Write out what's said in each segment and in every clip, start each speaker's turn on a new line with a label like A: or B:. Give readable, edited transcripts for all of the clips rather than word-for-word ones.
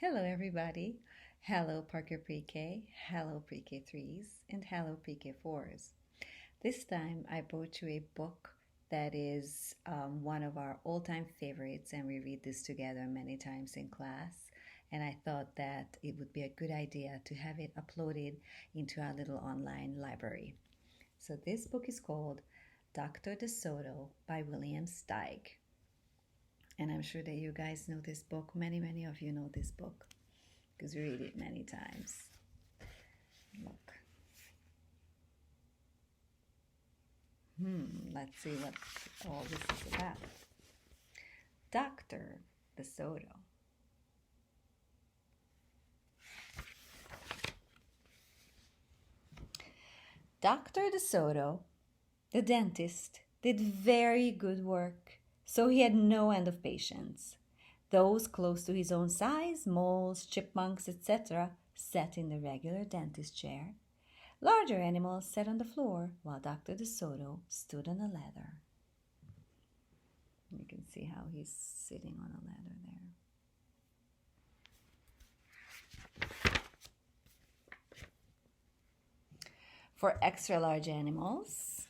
A: Hello, everybody. Hello, Parker Pre-K. Hello, Pre-K 3s. And hello, Pre-K 4s. This time, I brought you a book that is one of our all-time favorites, and we read this together many times in class. And I thought that it would be a good idea to have it uploaded into our little online library. So this book is called Dr. De Soto by William Steig. And I'm sure that you guys know this book. Many of you know this book because we read it many times. Look. Let's see what all this is about. Dr. De Soto. Dr. De Soto, the dentist, did very good work, so he had no end of patients. Those close to his own size, moles, chipmunks, etc., sat in the regular dentist chair. Larger animals sat on the floor, while Dr. De Soto stood on a ladder. You can see how he's sitting on a ladder there. For extra large animals,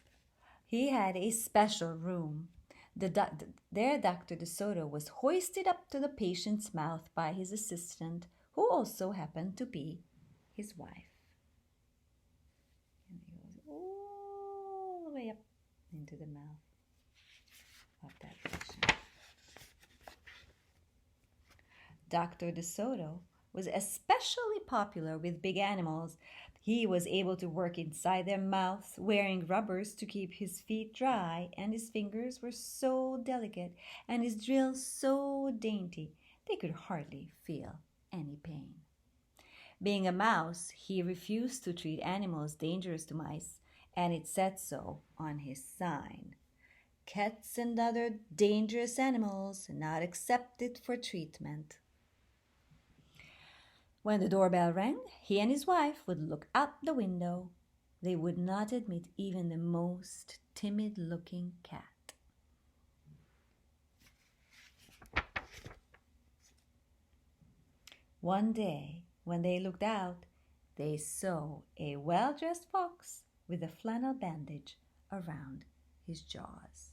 A: he had a special room. There, Dr. De Soto was hoisted up to the patient's mouth by his assistant, who also happened to be his wife. And he goes all the way up into the mouth of that patient. Dr. De Soto was especially popular with big animals. He was able to work inside their mouths, wearing rubbers to keep his feet dry, and his fingers were so delicate and his drills so dainty they could hardly feel any pain. Being a mouse, he refused to treat animals dangerous to mice, and it said so on his sign. Cats and other dangerous animals not accepted for treatment. When the doorbell rang, he and his wife would look out the window. They would not admit even the most timid-looking cat. One day, when they looked out, they saw a well-dressed fox with a flannel bandage around his jaws.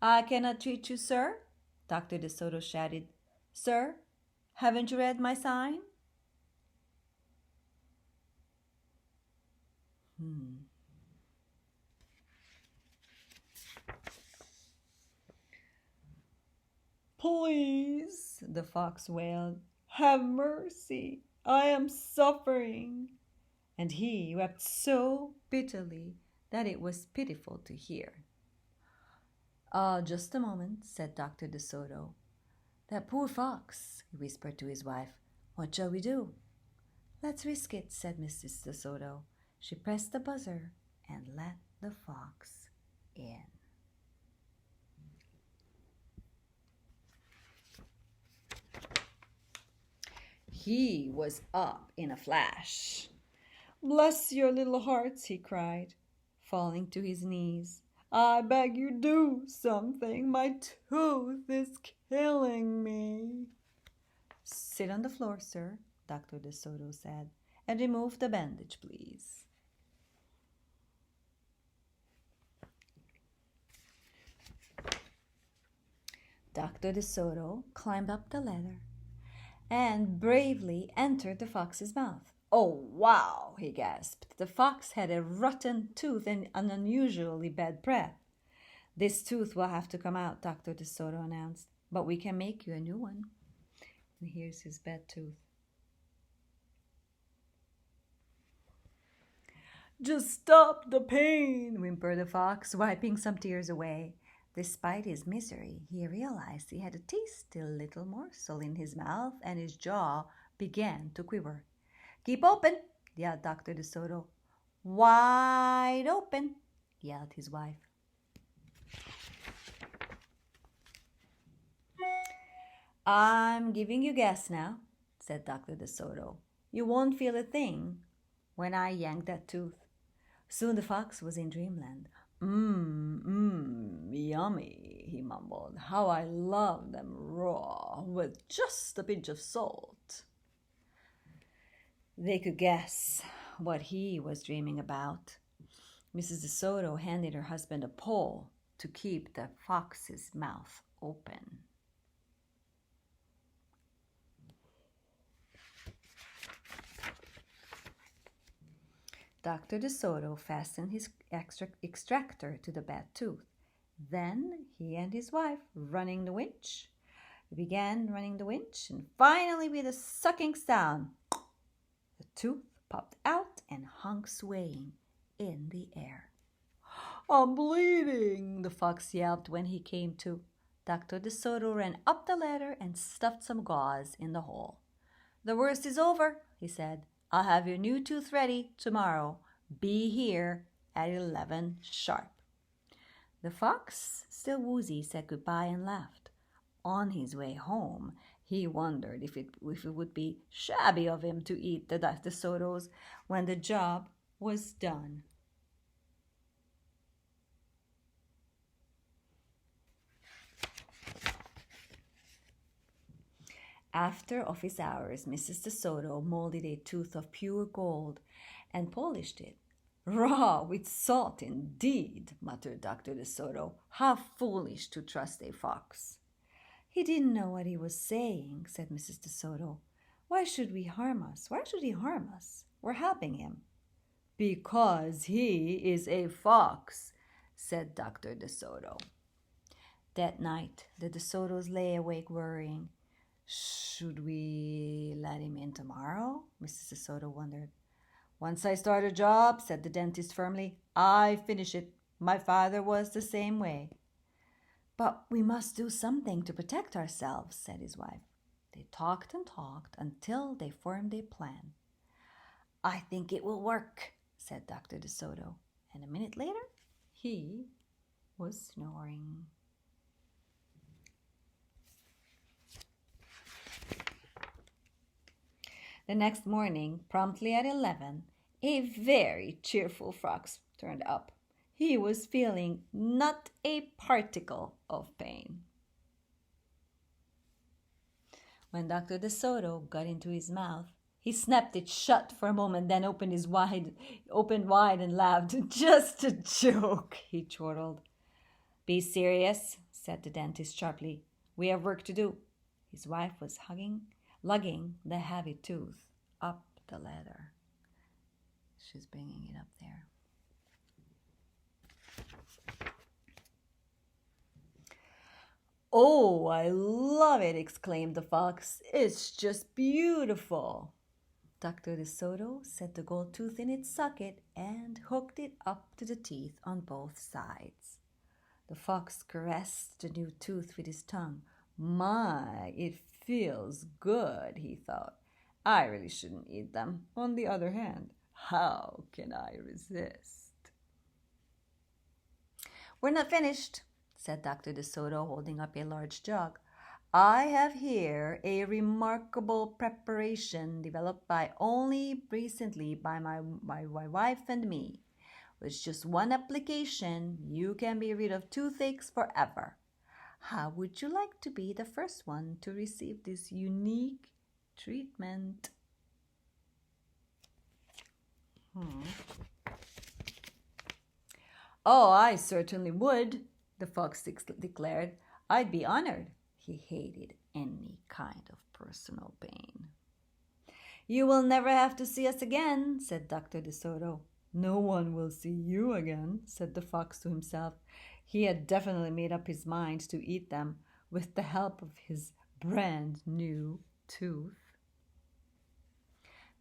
A: "I cannot treat you, sir," Dr. De Soto shouted. "Sir, haven't you read my sign?" "Please," the fox wailed, "have mercy. I am suffering." And he wept so bitterly that it was pitiful to hear. "Just a moment," said Dr. De Soto. "That poor fox," he whispered to his wife. "What shall we do?" "Let's risk it," said Mrs. De Soto. She pressed the buzzer and let the fox in. He was up in a flash. "Bless your little hearts," he cried, falling to his knees. "I beg you do something. My tooth is killing me." "Sit on the floor, sir," Dr. De Soto said, "and remove the bandage, please." Dr. De Soto climbed up the ladder and bravely entered the fox's mouth. "Oh, wow," he gasped. The fox had a rotten tooth and an unusually bad breath. "This tooth will have to come out," Dr. De Soto announced, "but we can make you a new one." And here's his bad tooth. "Just stop the pain," whimpered the fox, wiping some tears away. Despite his misery, he realized he had a tasty little morsel in his mouth, and his jaw began to quiver. "Keep open," yelled Dr. De Soto. "Wide open," yelled his wife. "I'm giving you gas now," said Dr. De Soto. "You won't feel a thing when I yank that tooth." Soon the fox was in dreamland. Yummy. he mumbled. How I love them raw, with just a pinch of salt. They could guess what he was dreaming about. Mrs. DeSoto handed her husband a pole to keep the fox's mouth open. Dr. DeSoto fastened his extractor to the bad tooth. Then he and his wife began running the winch, and finally, with a sucking sound, the tooth popped out and hung swaying in the air. I'm bleeding, the fox yelped when he came to. Dr. DeSoto ran up the ladder and stuffed some gauze in the hole. The worst is over, he said. I'll have your new tooth ready tomorrow. Be here at 11 sharp. The fox, still woozy, said goodbye and left. On his way home, he wondered if it would be shabby of him to eat the DeSotos when the job was done. After office hours, Mrs. DeSoto molded a tooth of pure gold and polished it. Raw with salt indeed, muttered Dr. DeSoto. How foolish to trust a fox. He didn't know what he was saying, said Mrs. DeSoto. Why should he harm us? We're helping him. Because he is a fox, said Dr. DeSoto. That night, the DeSotos lay awake worrying. Should we let him in tomorrow? Mrs. DeSoto wondered. Once I start a job, said the dentist firmly, I finish it. My father was the same way. But we must do something to protect ourselves, said his wife. They talked and talked until they formed a plan. I think it will work, said Dr. DeSoto, and a minute later, he was snoring. The next morning, promptly at 11, a very cheerful fox turned up. He was feeling not a particle of pain. When Dr. DeSoto got into his mouth, he snapped it shut for a moment, then opened wide and laughed. Just a joke, he chortled. Be serious, said the dentist sharply. We have work to do. His wife was lugging the heavy tooth up the ladder. She's bringing it up there. Oh, I love it, exclaimed the fox. It's just beautiful. Dr. DeSoto set the gold tooth in its socket and hooked it up to the teeth on both sides. The fox caressed the new tooth with his tongue. My, it feels good, he thought. I really shouldn't eat them. On the other hand, how can I resist? We're not finished, said Dr. DeSoto, holding up a large jug. I have here a remarkable preparation developed only recently by my wife and me. With just one application, you can be rid of toothaches forever. How would you like to be the first one to receive this unique treatment? Oh, I certainly would, the fox declared. I'd be honored. He hated any kind of personal pain. You will never have to see us again, said Dr. DeSoto. No one will see you again, said the fox to himself. He had definitely made up his mind to eat them with the help of his brand new tooth.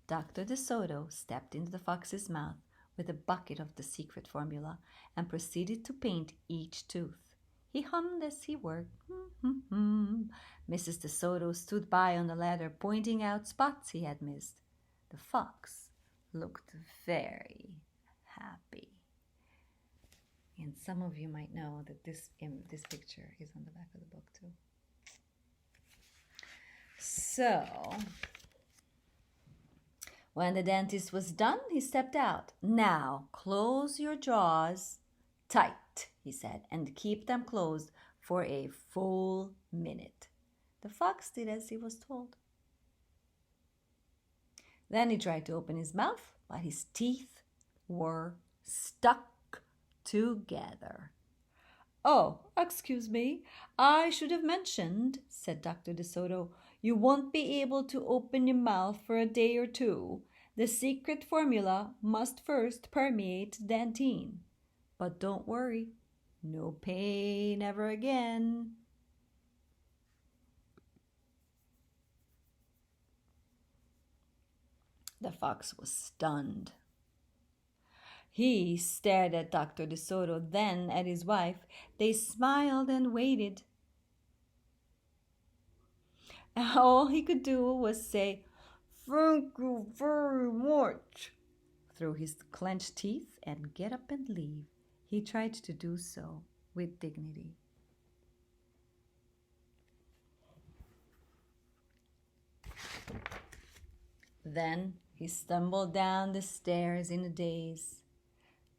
A: Dr. DeSoto stepped into the fox's mouth with a bucket of the secret formula and proceeded to paint each tooth. He hummed as he worked. Mrs. DeSoto stood by on the ladder, pointing out spots he had missed. The fox looked very happy. And some of you might know that this picture is on the back of the book too. So, when the dentist was done, he stepped out. Now, close your jaws tight, he said, and keep them closed for a full minute. The fox did as he was told. Then he tried to open his mouth, but his teeth were stuck together. "Oh, excuse me, I should have mentioned," said Dr. De Soto. "You won't be able to open your mouth for a day or two. The secret formula must first permeate the dentine. But don't worry, no pain ever again." The fox was stunned. He stared at Dr. De Soto, then at his wife. They smiled and waited. All he could do was say, "Thank you very much," through his clenched teeth, and get up and leave. He tried to do so with dignity. Then he stumbled down the stairs in a daze.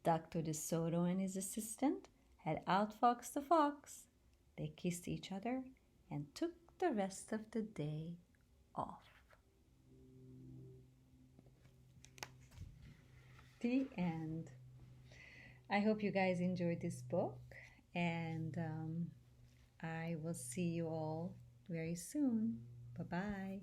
A: Dr. De Soto and his assistant had outfoxed the fox. They kissed each other and took the rest of the day off. The end. I hope you guys enjoyed this book, and I will see you all very soon. Bye-bye.